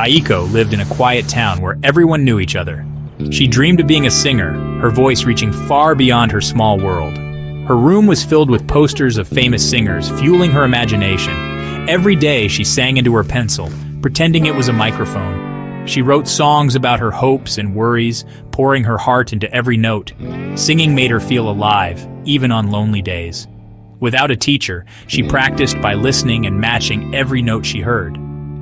Aiko lived in a quiet town where everyone knew each other. She dreamed of being a singer, her voice reaching far beyond her small world. Her room was filled with posters of famous singers, fueling her imagination. Every day she sang into her pencil, pretending it was a microphone. She wrote songs about her hopes and worries, pouring her heart into every note. Singing made her feel alive, even on lonely days. Without a teacher, she practiced by listening and matching every note she heard.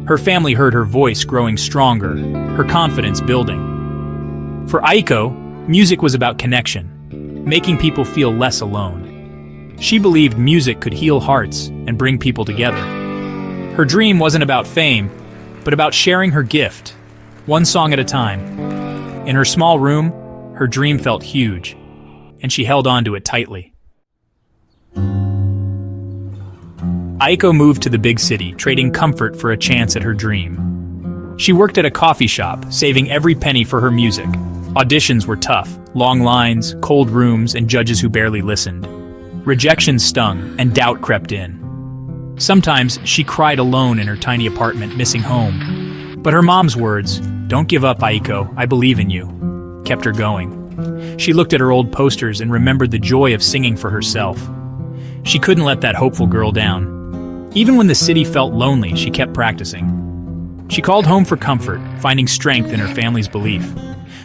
Her family heard her voice growing stronger, her confidence building. For Aiko, music was about connection, making people feel less alone. She believed music could heal hearts and bring people together. Her dream wasn't about fame, but about sharing her gift, one song at a time. In her small room, her dream felt huge, and she held on to it tightly. Aiko moved to the big city, trading comfort for a chance at her dream. She worked at a coffee shop, saving every penny for her music. Auditions were tough, long lines, cold rooms, and judges who barely listened. Rejection stung, and doubt crept in. Sometimes she cried alone in her tiny apartment, missing home. But her mom's words, "Don't give up, Aiko, I believe in you," kept her going. She looked at her old posters and remembered the joy of singing for herself. She couldn't let that hopeful girl down. Even when the city felt lonely, she kept practicing. She called home for comfort, finding strength in her family's belief.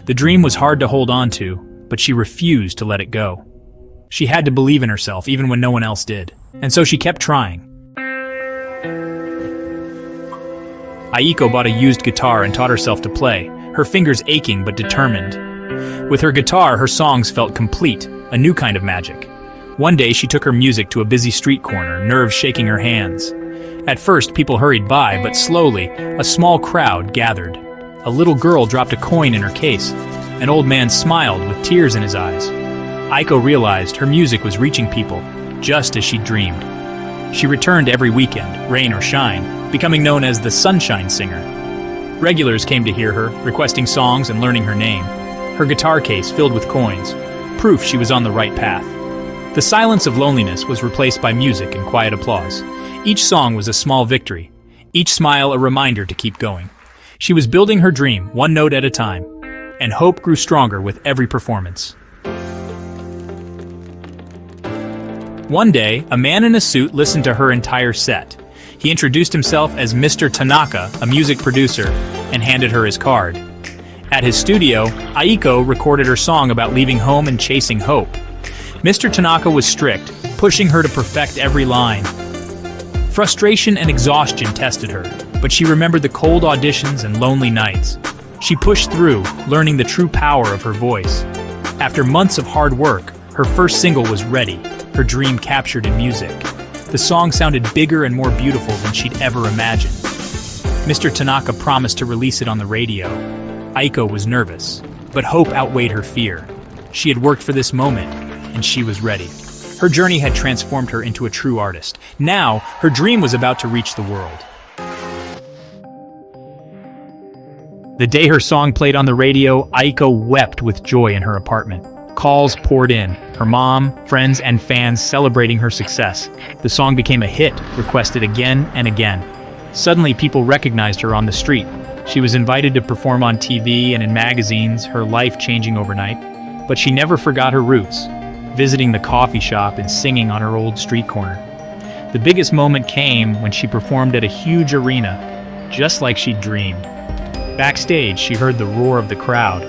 The dream was hard to hold on to, but she refused to let it go. She had to believe in herself even when no one else did. And so she kept trying. Aiko bought a used guitar and taught herself to play, her fingers aching but determined. With her guitar, her songs felt complete, a new kind of magic. One day she took her music to a busy street corner, nerves shaking her hands. At first, people hurried by, but slowly, a small crowd gathered. A little girl dropped a coin in her case. An old man smiled with tears in his eyes. Aiko realized her music was reaching people, just as she dreamed. She returned every weekend, rain or shine, becoming known as the Sunshine Singer. Regulars came to hear her, requesting songs and learning her name. Her guitar case filled with coins, proof she was on the right path. The silence of loneliness was replaced by music and quiet applause. Each song was a small victory, each smile a reminder to keep going. She was building her dream, one note at a time, and hope grew stronger with every performance. One day, a man in a suit listened to her entire set. He introduced himself as Mr. Tanaka, a music producer, and handed her his card. At his studio, Aiko recorded her song about leaving home and chasing hope. Mr. Tanaka was strict, pushing her to perfect every line. Frustration and exhaustion tested her, but she remembered the cold auditions and lonely nights. She pushed through, learning the true power of her voice. After months of hard work, her first single was ready, her dream captured in music. The song sounded bigger and more beautiful than she'd ever imagined. Mr. Tanaka promised to release it on the radio. Aiko was nervous, but hope outweighed her fear. She had worked for this moment, and she was ready. Her journey had transformed her into a true artist. Now, her dream was about to reach the world. The day her song played on the radio, Aiko wept with joy in her apartment. Calls poured in, her mom, friends, and fans celebrating her success. The song became a hit, requested again and again. Suddenly, people recognized her on the street. She was invited to perform on TV and in magazines, her life changing overnight. But she never forgot her roots, visiting the coffee shop and singing on her old street corner. The biggest moment came when she performed at a huge arena, just like she'd dreamed. Backstage, she heard the roar of the crowd,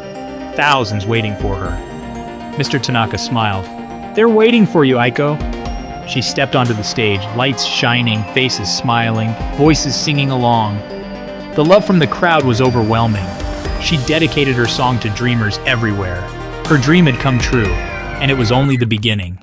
thousands waiting for her. Mr. Tanaka smiled. "They're waiting for you, Aiko." She stepped onto the stage, lights shining, faces smiling, voices singing along. The love from the crowd was overwhelming. She dedicated her song to dreamers everywhere. Her dream had come true, and it was only the beginning.